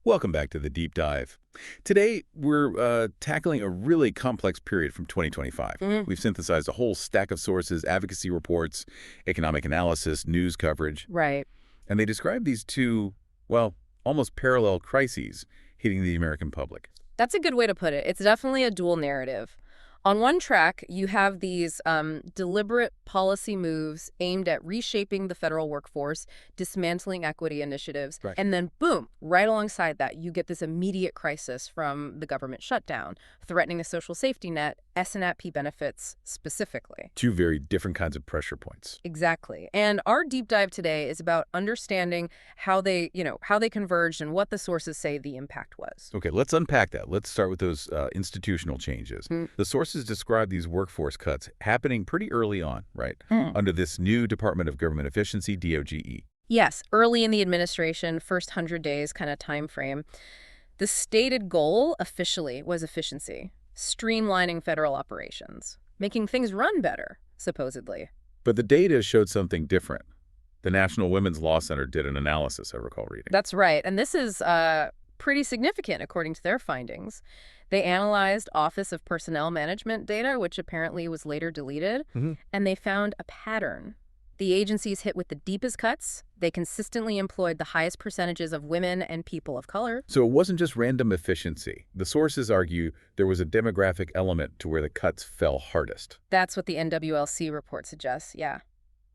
Welcome back to the Deep Dive. Today, we're tackling a really complex period from 2025. Mhm. We've synthesized a whole stack of sources, advocacy reports, economic analysis, news coverage, Right. and they describe these two, well, almost parallel crises hitting the American public. That's a good way to put it. It's definitely a dual narrative. On one track, you have these deliberate policy moves aimed at reshaping the federal workforce, dismantling equity initiatives, Right. and then boom, right alongside that, you get this immediate crisis from the government shutdown, threatening the social safety net, S&P benefits specifically. Two very different kinds of pressure points. Exactly. And our deep dive today is about understanding how they converged and what the sources say the impact was. Okay, let's unpack that. Let's start with those institutional changes. Mm. The sources describe these workforce cuts happening pretty early on, right? Mm. Under this new Department of Government Efficiency, DOGE. Yes, early in the administration, first 100 days kind of time frame. The stated goal officially was efficiency, streamlining federal operations, making things run better, supposedly. But the data showed something different. The National Women's Law Center did an analysis, I recall reading. That's right. And this is pretty significant according to their findings. They analyzed Office of Personnel Management data, which apparently was later deleted, and they found a pattern. The agencies hit with the deepest cuts. They consistently employed the highest percentages of women and people of color. So it wasn't just random efficiency. The sources argue there was a demographic element to where the cuts fell hardest. That's what the NWLC report suggests, yeah.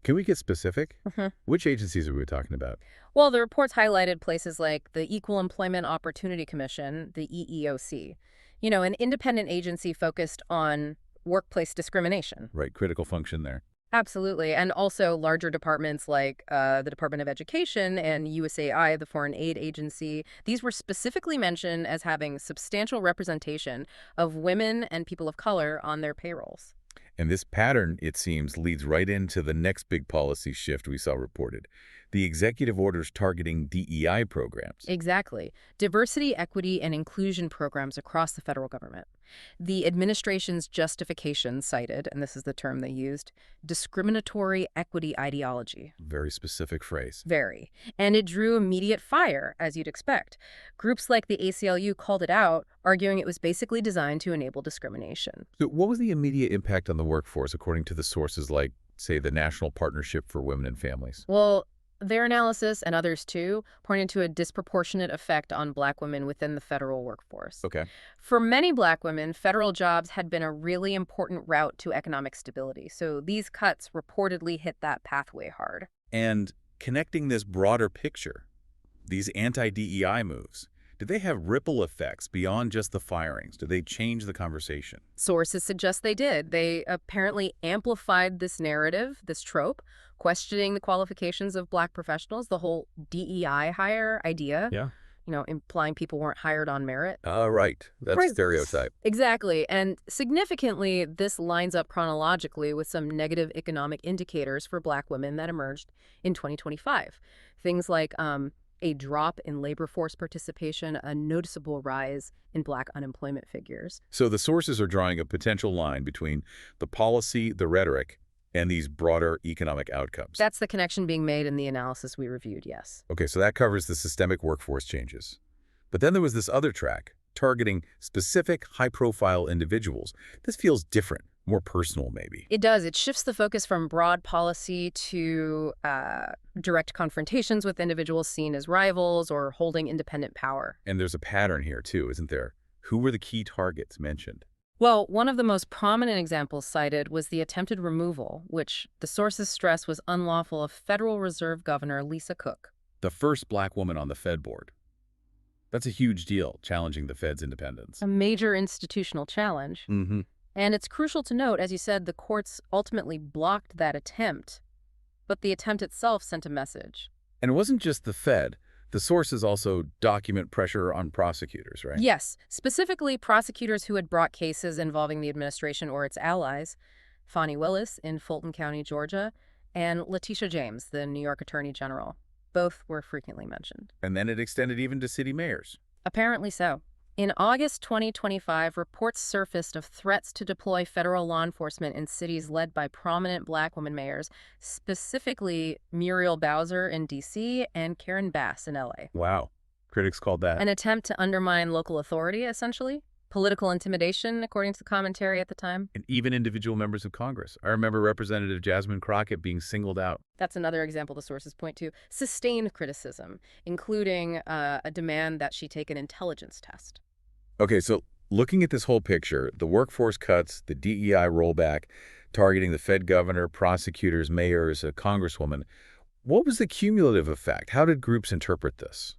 Can we get specific? Mhm. Which agencies are we talking about? Well, the reports highlighted places like the Equal Employment Opportunity Commission, the EEOC, an independent agency focused on workplace discrimination. Right, critical function there. Absolutely. And also larger departments like the Department of Education and USAI, the Foreign Aid Agency. These were specifically mentioned as having substantial representation of women and people of color on their payrolls. And this pattern, it seems, leads right into the next big policy shift we saw reported. The executive orders targeting DEI programs. Exactly. Diversity, equity, and inclusion programs across the federal government. The administration's justification cited, and this is the term they used, discriminatory equity ideology. Very specific phrase. Very. And it drew immediate fire, as you'd expect. Groups like the ACLU called it out, arguing it was basically designed to enable discrimination. So what was the immediate impact on the workforce, according to the sources like, say, the National Partnership for Women and Families? Well, their analysis, and others too, pointed to a disproportionate effect on Black women within the federal workforce. Okay. For many Black women, federal jobs had been a really important route to economic stability, so these cuts reportedly hit that pathway hard. And connecting this broader picture, these anti-DEI moves, did they have ripple effects beyond just the firings? Did they change the conversation? Sources suggest they did. They apparently amplified this narrative, this trope, questioning the qualifications of Black professionals, the whole DEI hire idea. Yeah. Implying people weren't hired on merit. Right. That's Right. stereotype. Exactly. And significantly, this lines up chronologically with some negative economic indicators for Black women that emerged in 2025. Things like a drop in labor force participation, a noticeable rise in Black unemployment figures. So the sources are drawing a potential line between the policy, the rhetoric, and these broader economic outcomes. That's the connection being made in the analysis we reviewed, yes. Okay, so that covers the systemic workforce changes. But then there was this other track, targeting specific high-profile individuals. This feels different, more personal maybe. It does. It shifts the focus from broad policy to direct confrontations with individuals seen as rivals or holding independent power. And there's a pattern here too, isn't there? Who were the key targets mentioned? Well, one of the most prominent examples cited was the attempted removal, which the sources stress was unlawful, of Federal Reserve Governor Lisa Cook. The first Black woman on the Fed board. That's a huge deal, challenging the Fed's independence. A major institutional challenge. Mm-hmm. And it's crucial to note, as you said, the courts ultimately blocked that attempt, but the attempt itself sent a message. And it wasn't just the Fed. The sources also document pressure on prosecutors, right? Yes, specifically prosecutors who had brought cases involving the administration or its allies, Fani Willis in Fulton County, Georgia, and Letitia James, the New York Attorney General. Both were frequently mentioned. And then it extended even to city mayors. Apparently so. In August 2025, reports surfaced of threats to deploy federal law enforcement in cities led by prominent Black women mayors, specifically Muriel Bowser in D.C. and Karen Bass in L.A. Wow. Critics called that. An attempt to undermine local authority, essentially. Political intimidation, according to the commentary at the time. And even individual members of Congress. I remember Representative Jasmine Crockett being singled out. That's another example the sources point to. Sustained criticism, including a demand that she take an intelligence test. Okay, so looking at this whole picture, the workforce cuts, the DEI rollback, targeting the Fed governor, prosecutors, mayors, a congresswoman, what was the cumulative effect? How did groups interpret this?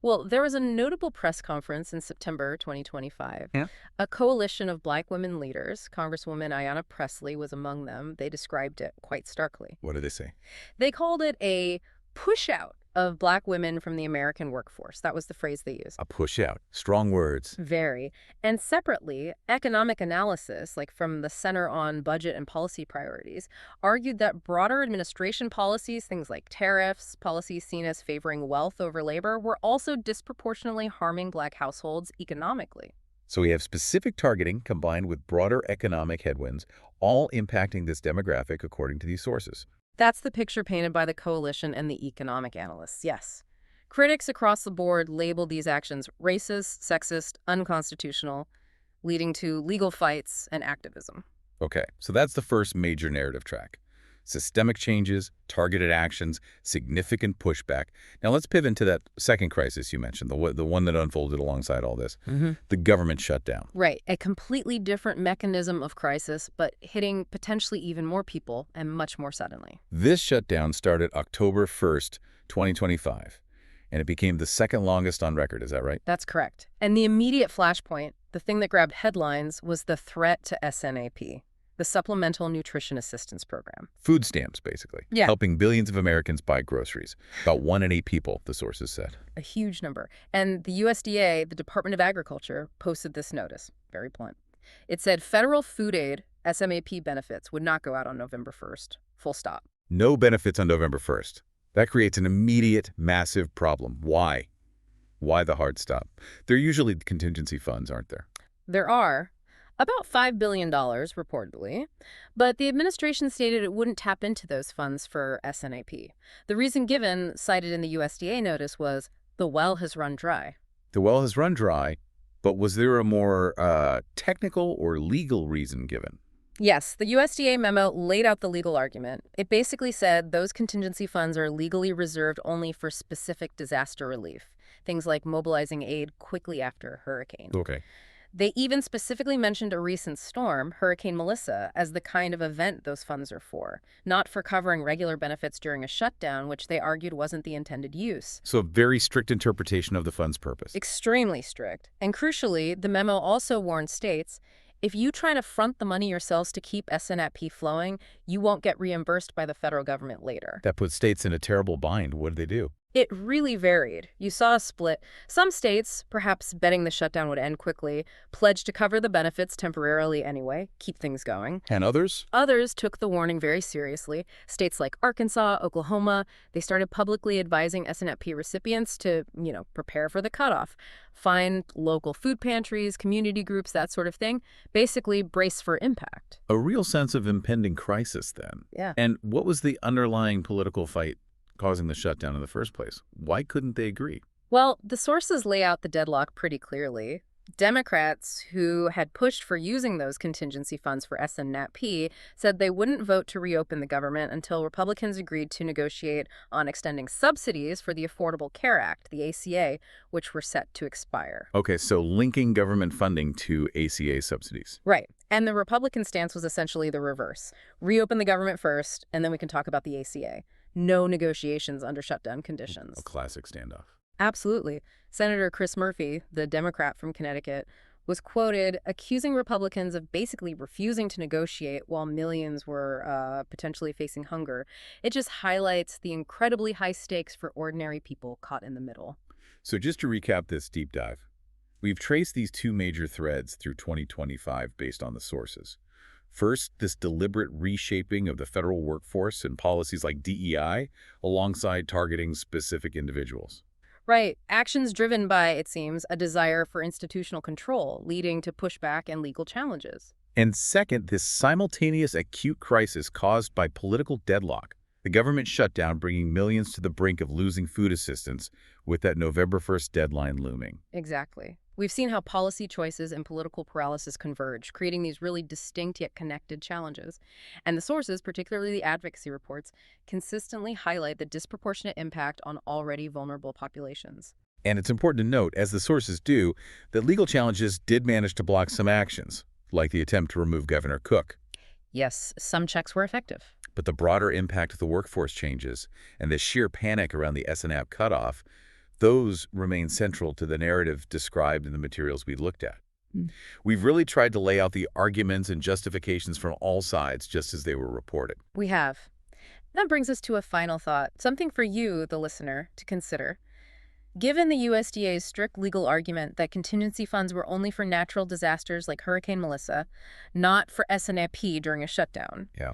Well, there was a notable press conference in September 2025. Yeah. A coalition of Black women leaders, Congresswoman Ayanna Pressley was among them. They described it quite starkly. What did they say? They called it a push-out of Black women from the American workforce. That was the phrase they used. A push out. Strong words. Very. And separately, economic analysis, like from the Center on Budget and Policy Priorities, argued that broader administration policies, things like tariffs, policies seen as favoring wealth over labor, were also disproportionately harming Black households economically. So we have specific targeting combined with broader economic headwinds, all impacting this demographic according to these sources. That's the picture painted by the coalition and the economic analysts, yes. Critics across the board labeled these actions racist, sexist, unconstitutional, leading to legal fights and activism. Okay, so that's the first major narrative track. Systemic changes, targeted actions, significant pushback. Now let's pivot to that second crisis you mentioned, the one that unfolded alongside all this, the government shutdown. Right, a completely different mechanism of crisis, but hitting potentially even more people and much more suddenly. This shutdown started October 1st, 2025, and it became the second longest on record, is that right? That's correct. And the immediate flashpoint, the thing that grabbed headlines, was the threat to SNAP. The Supplemental Nutrition Assistance Program. Food stamps, basically. Yeah. Helping billions of Americans buy groceries. About 1 in 8 people, the sources said. A huge number. And the USDA, the Department of Agriculture, posted this notice. Very blunt. It said federal food aid, SMAP benefits, would not go out on November 1st. Full stop. No benefits on November 1st. That creates an immediate, massive problem. Why? Why the hard stop? They're usually contingency funds, aren't there? There are. About $5 billion, reportedly, but the administration stated it wouldn't tap into those funds for SNAP. The reason given, cited in the USDA notice, was the well has run dry. The well has run dry, but was there a more technical or legal reason given? Yes, the USDA memo laid out the legal argument. It basically said those contingency funds are legally reserved only for specific disaster relief, things like mobilizing aid quickly after a hurricane. Okay. They even specifically mentioned a recent storm, Hurricane Melissa, as the kind of event those funds are for, not for covering regular benefits during a shutdown, which they argued wasn't the intended use. So a very strict interpretation of the fund's purpose. Extremely strict. And crucially, the memo also warned states, if you try to front the money yourselves to keep SNAP flowing, you won't get reimbursed by the federal government later. That puts states in a terrible bind. What did they do? It really varied. You saw a split. Some states, perhaps betting the shutdown would end quickly, pledged to cover the benefits temporarily anyway, keep things going. And others? Others took the warning very seriously. States like Arkansas, Oklahoma, they started publicly advising SNAP recipients to, prepare for the cutoff. Find local food pantries, community groups, that sort of thing. Basically, brace for impact. A real sense of impending crisis then. Yeah. And what was the underlying political fight causing the shutdown in the first place? Why couldn't they agree? Well, the sources lay out the deadlock pretty clearly. Democrats, who had pushed for using those contingency funds for SNAP, said they wouldn't vote to reopen the government until Republicans agreed to negotiate on extending subsidies for the Affordable Care Act, the ACA, which were set to expire. Okay, so linking government funding to ACA subsidies. Right. And the Republican stance was essentially the reverse. Reopen the government first, and then we can talk about the ACA. No negotiations under shutdown conditions. A classic standoff. Absolutely. Senator Chris Murphy, the Democrat from Connecticut, was quoted accusing Republicans of basically refusing to negotiate while millions were potentially facing hunger. It just highlights the incredibly high stakes for ordinary people caught in the middle. So just to recap this deep dive, we've traced these two major threads through 2025 based on the sources. First, this deliberate reshaping of the federal workforce and policies like DEI alongside targeting specific individuals. Right. Actions driven by, it seems, a desire for institutional control, leading to pushback and legal challenges. And second, this simultaneous acute crisis caused by political deadlock, The government shutdown bringing millions to the brink of losing food assistance with that November 1st deadline looming. Exactly. We've seen how policy choices and political paralysis converge, creating these really distinct yet connected challenges. And the sources, particularly the advocacy reports, consistently highlight the disproportionate impact on already vulnerable populations. And it's important to note, as the sources do, that legal challenges did manage to block some actions, like the attempt to remove Governor Cook. Yes, some checks were effective. But the broader impact of the workforce changes and the sheer panic around the SNAP cutoff, those remain central to the narrative described in the materials we looked at. Mm. We've really tried to lay out the arguments and justifications from all sides just as they were reported. We have. That brings us to a final thought, something for you, the listener, to consider. Given the USDA's strict legal argument that contingency funds were only for natural disasters like Hurricane Melissa, not for SNAP during a shutdown, Yeah.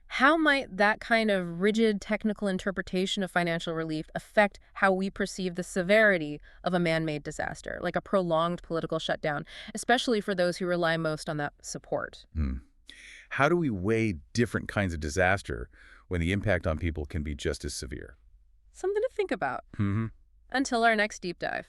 how might that kind of rigid technical interpretation of financial relief affect how we perceive the severity of a man-made disaster, like a prolonged political shutdown, especially for those who rely most on that support? How do we weigh different kinds of disaster when the impact on people can be just as severe? Something to think about. Mm-hmm. Until our next deep dive.